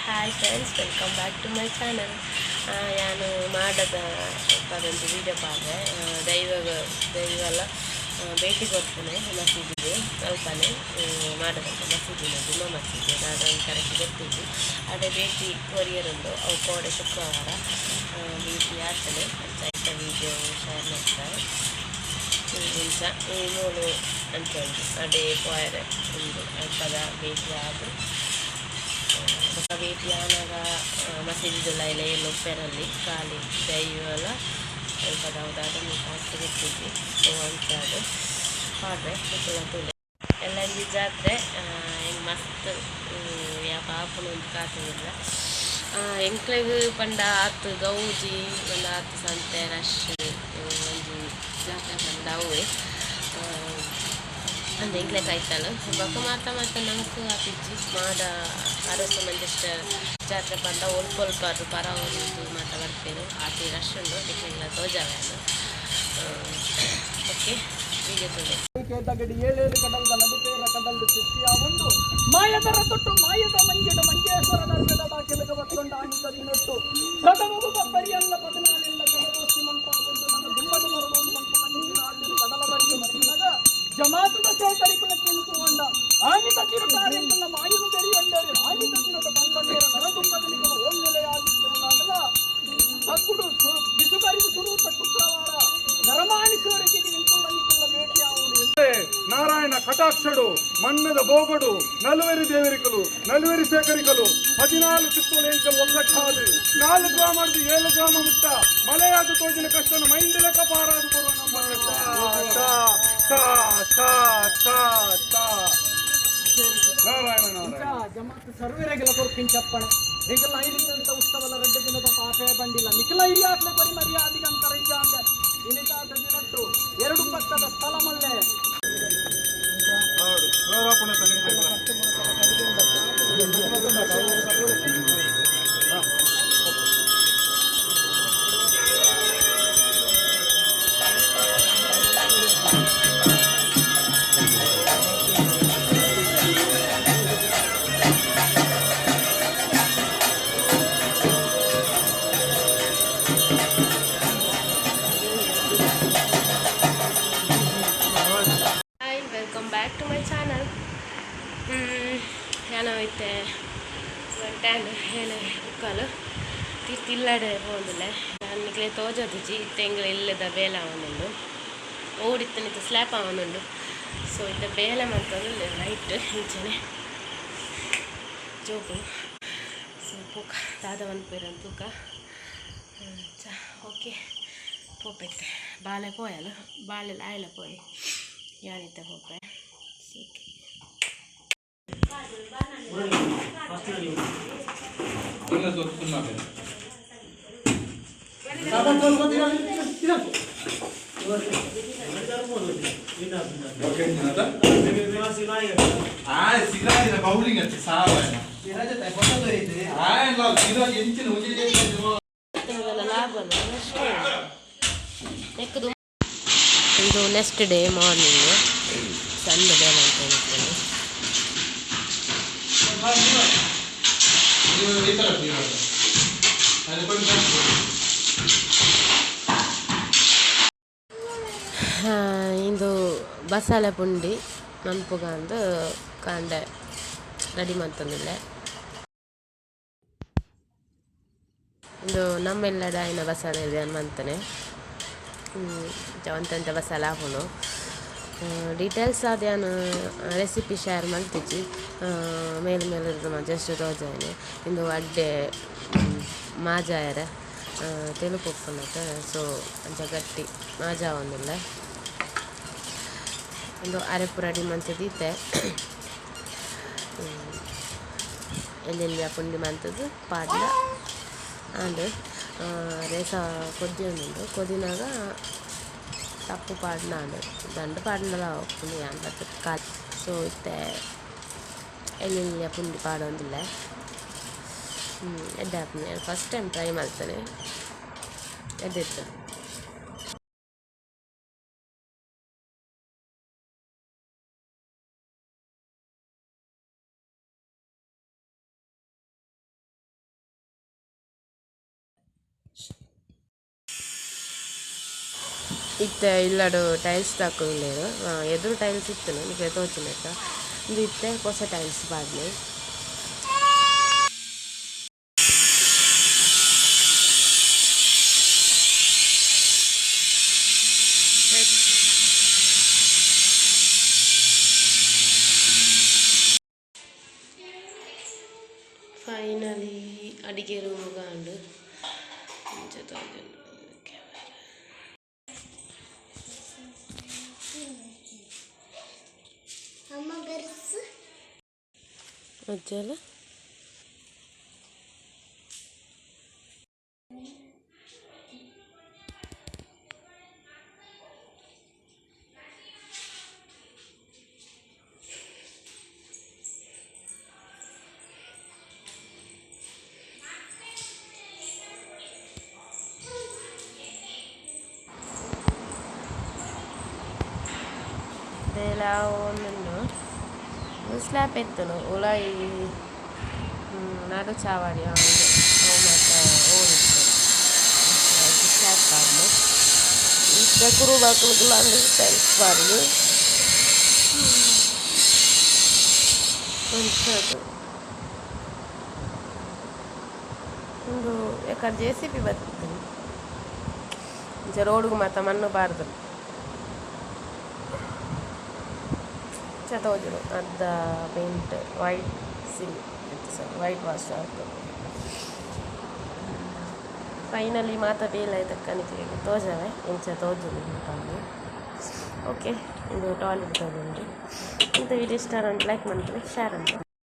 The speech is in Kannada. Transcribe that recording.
Hi friends, welcome back to my channel. ನಾನು ಮಾಡದ ಅದೊಂದು ವೀಡಿಯೋ ಪಾಡ್ರೆ ದೈವಲ್ಲ ಭೇಟಿ ಕೊಡ್ತೇನೆ ಮಸೀದಿಗೆ ಸ್ವಲ್ಪನೇ ಮಾಡೋದಂತ ಮಸೀದಿನ ಜುಮ್ಮಾ ಮಸೀದಿ ಅದೊಂದು ಕರೆಕ್ಟ್ ಗೊತ್ತಿದ್ದು ಅದೇ ಭೇಟಿ ಕೊರಿಯರುಂಡು ಅವು ಕೋಡೆ ಶುಕ್ರವಾರ ಭೇಟಿ ಆಗ್ತದೆ ಅಂತ ವೀಡಿಯೋ ಶೇರ್ ಮಾಡ್ತಾರೆ. ನಿಮಿಷ ಮೂಲು ಅಂತಂದು ಅದೇ ಪೋಯರೆ ಒಂದು ಅಲ್ಪದ ಭೇಟಿ ಆದು ಭೇಟಿ ಆನಾಗ ಮಸೀದಿದೆಲ್ಲ ಎಲ್ಲ ಲೊಪ್ಪೆರಲ್ಲಿ ಖಾಲಿ ದೈವಲ್ಲ ಸ್ವಲ್ಪ ಯಾವುದಾದ ನೀವು ಕಾಸ್ಟ್ ಗೊತ್ತಿದ್ವಿ ಅಂಥದ್ದು ಹಾಡ್ರೆ ಕುಕ್ಕಲ ತುಲೆ ಎಲ್ಲ ಈ ಜಾತ್ರೆ ಹೆಂಗೆ ಮಸ್ತ್ ಯಾವ ಪಾಪನೊಂದು ಕಾತದಿಲ್ಲ ಎಂಕ್ಲೆಗೆ ಪಂಡ ಆತು ಗೌಜಿ ಒಂದು ಆತು ಸಂತೆ ರಶ್ ಒಂದು ಜಾತ್ರೆ ಪಂಡ ಅವೇ ಅಂದು ಎಂಕ್ಲೆ ಕಾಯ್ತಲ್ಲ ಬೊಕ್ಕ ಮಾತ ನಂಗೆ ಆತಿಜ್ಜಿ ಮಾಡ ಅರಸ ಮಂದಿಷ್ಟ ಜಾತ್ರೆ ಪಂಡ ಒಲ್ಪೊಲ್ಪಾರು ಪರ ಒಂದು ಮಾತ ಬರ್ತೇನೆ ಆತಿ ರಶ್ ಉಂಡು ಎಂಕ್ಲೆಲ್ಲ ತೋಜಾವೇನು ಓಕೆ ಹೀಗೆ ತೊಂದರೆ ತಗಡಿ ಏಳೇಳು ಕಡಲ್ದ ನಡುಪೇರ ಕಡಲ್ದು ಸೃಷ್ಟಿಯಾವೊಂದು ಮಾಯದರ ತೊಟ್ಟು ಮಾಯದ ಮಂಜೆಡು ಮಂಜೇಶ್ವರನ ಗಿಡದ ಕೆಳಗೆ ಬತ್ತೊಂಡ ಆಣಿತದಿ ನೊಟ್ಟು ಪ್ರಥಮವು ಬಬ್ಬರಿಯಲ್ಲ ಬದನಾಲಿಲ್ಲ ಜನಗೋಷ್ಠಿ ಮಂಪಾಗೊಂಡು ನಮ್ಮ ದುಮ್ಮದ ಮರಗೊಂಡು ಮಂಟು ಕಡಲ ಬರಿಗೆ ಮರಗಿನಾಗ ಜಮಾತದ ಸೇಕರಿಕುಲ ಕೆಣುಕೊಂಡ ಆಣಿತ ತಿರುಟಾರೆಂತನ ಮಾಯನು ತೆರಿಯೊಂಡರೆ ಆಣಿತ ತಿರುಟ ಬಂಡೇರ ನರದುಂಬದನಿಗೆ ಓಲ್ನೆಲೆಯಾಗಿದ್ದ ಹಕ್ಕುಡು ಬಿಸುಕರಿದು ಸುರುತ್ತ ಶುಕ್ರವಾರ ನರಮಾಣಿಸುವವರಿಗೆ ನಿಂತುಳ್ಳ ಭೇಟಿ ನಾರಾಯಣ ಕಟಾಕ್ಷಡು ಮನ್ನದ ಬೋಗಡು ನಲುವೆರಿ ದೇವರಿಕಲು ನಲುವೆರಿ ಸೇಕರಿಕಲು 14 ಚಿತ್ತೂರು ಎಂಕಲು ಒಗ್ಗಟ್ಟಾದು 4 ಗ್ರಾಮದ್ದು 7 ಗ್ರಾಮ ಮುಟ್ಟ ಮಳೆಯಾದ ತೋಜಿನ ಕಷ್ಟನ ಮೈಂಡ್ ಲೆಕ್ಕ ಪಾರಾದು ಕೊಡುವ ನಾರಾಯಣ ಜಮಾತ್ ಸರ್ವೇರೆಗೆಲ್ಲ ಕೊರ್ಪಿಂಚಪ್ಪಣೆ ಈಗೆಲ್ಲ ಐರಿದಂತ ಉತ್ಸವಲ 2 ದಿನದ ಪಾಪೆ ಬಂದಿಲ್ಲ ನಿಖಲ ಹಿರಿಯಾಗ್ಲೇ ಬರಿ ಮರ್ಯಾದಿಗಂತರ ಇದ್ದ ಅಂದೆ ಇನಿತಾದ ದಿನಟ್ಟು 2 ಪಕ್ಕದ ಸ್ಥಳ ಮಲ್ಲೆ ಬ್ಯಾಕ್ ಟು ಮೈ ಚಾನಲ್. ಏನೈತೆ ಟೈಮ್ ಏನು ಉಕ್ಕಲು ತಿಲ್ಲಡೆ ಹೋದಿಲ್ಲ ನನಗೆ ತೋಜೋದಿಜಿ ತೆಂಗಳ ಇಲ್ಲದ ಬೇಲ ಅವನುಂಡು ಓಡಿತ್ತನಿತ್ತು ಸ್ಲ್ಯಾಪ್ ಅವನುಂಡು ಸೊ ಇದ್ದ ಬೇಲೆ ಮಂತಂದು ಲೈಟ್ ಇಂಚನೆ ಜೋಕು ಸೊ ಪೂಕ ದಾದವನ್ ಪೇರನ್ ತೂಕ ಓಕೆ ಪೋಪೆತ್ತೆ ಬಾಳೆ ಪೋಯಲು ಬಾಳೆ ಆಯ್ಲ ಪೋಯಿ ಯಾನಿತ್ತ ಪೋಪೆ ಇದು ನೆಕ್ಸ್ಟ್ ಡೇ ಮಾರ್ನಿಂಗ್ ಸಂಡೆ ಬೇಡ ಅಂತ ಹೇಳ್ತೇನೆ. ಇದು ಬಸಾಲೆ ಪುಂಡಿ ಮನ್ಪುಗಂದು ಕಾಂಡೆ ರೆಡಿ ಮಾಡ್ತಂದಿಲ್ಲ. ಇದು ನಮ್ಮೆಲ್ಲಡ ಆಯ್ನ ಬಸಾಲೆ ಇದೆ ಅನ್ವಂತಾನೆ ಒಂತೆಂತ ಬಸಾಲೆ ಹಾಕೋಣ ಡೀಟೇಲ್ಸ್ ಅದೇನು ರೆಸಿಪಿ ಶೇರ್ ಮಾಡ್ತಿದ್ವಿ ಮೇಲೆ ಇರೋದು ಜಸ್ಟ್ ತೋಜಾನೆ ಇಂದು ಅಡ್ಡೆ ಮಾಜಾಯರ ತೆಲುಪು ಒಪ್ಕೊಂಡತ್ತೆ ಸೊ ಅಂಚ ಗಟ್ಟಿ ಮಾಜಾ ಒಂದಿಲ್ಲ ಒಂದು ಅರೆಪು ರೆಡಿ ಮಂತದೀತೆ ಎಲ್ಲೆಲ್ಲಿ ಪುಂಡಿ ಮಂತದ್ದು ಪಾಡ್ಲ ಅಂಡ್ ರೇಸ ಕೊದ್ದಿಯೊಂದುಂಡು ಕೊದಿನಾಗ ತಪ್ಪು ಪಾಡ್ನ ಅಂಡು ದಂಡು ಪಾಡ್ನಲ್ಲ ಪುಂಡಿ ಅಂತ ಕಾಲು ಸೊ ಇತ್ತೆ ಎಲ್ಲೆಲ್ಲಿಯ ಪುಂಡಿ ಪಾಡೊಂದಿಲ್ಲ ಎಡ್ಡೆ ಹಾಕ್ತೀನಿ ಫಸ್ಟ್ ಟೈಮ್ ಟ್ರೈ ಮಾಡ್ತೇನೆ ಎದ್ದಿತ್ತು. ಇತ್ತೆ ಇಲ್ಲಡು ಟೈಲ್ಸ್ ತಕ್ಕೊಂಡೇರು ಎದುರು ಟೈಲ್ಸ್ ಇತ್ತು ನಿಮಗೆ ತೋಚಿನಕ್ಕ ಇದು ಇತ್ತೆ ಹೊಸ ಟೈಲ್ಸ್ ಬಾದ್ನೆ ಫೈನಲಿ ಅಡಿಗೆ ರೂಮ್ಗೆ ಅಂಡು ಅಜ್ಜಲ ಒಂದು ಸ್ಲ್ಯಾಪ್ ಎತ್ತನು ಉಲಾಯಿ ನಡು ಚಾವಾಡಿ ಮತ್ತು ಓಡಿತ್ತು ಸ್ಲ್ಯಾಪ್ ಬಾರ್ದು ಇಷ್ಟ ಕುರು ಬಾಕಲು ಅಂದು ಟೈಲ್ಸ್ ಬಾರ್ದು ಒಂದು ಯಾಕಂದ್ರೆ JCB ಬರ್ತಿತ್ತು ರೋಡ್ಗೆ ಮತ್ತು ಮಣ್ಣು ಬಾರ್ದು ಚತೋಜರು ಅರ್ಧ ಪೇಂಟ್ ವೈಟ್ ಸಿಲ್ ವೈಟ್ ವಾಶ್ ಆಗ್ತದೆ ಫೈನಲಿ ಬೇಲ ಇದಕ್ಕೆ ತೋಜವೆ ಇಂಚ ತೋಜುದು ಟಾಯ್ಲೆಟ್ ಓಕೆ ಇದು ಟಾಯ್ಲೆಟ್ ತಗೊಂಡು ಇಂಥ ವಿಡಿಯೋ ಇಷ್ಟ ಲೈಕ್ ಮಾಡ್ತೀವಿ ಶೇರ್ ಅಂತ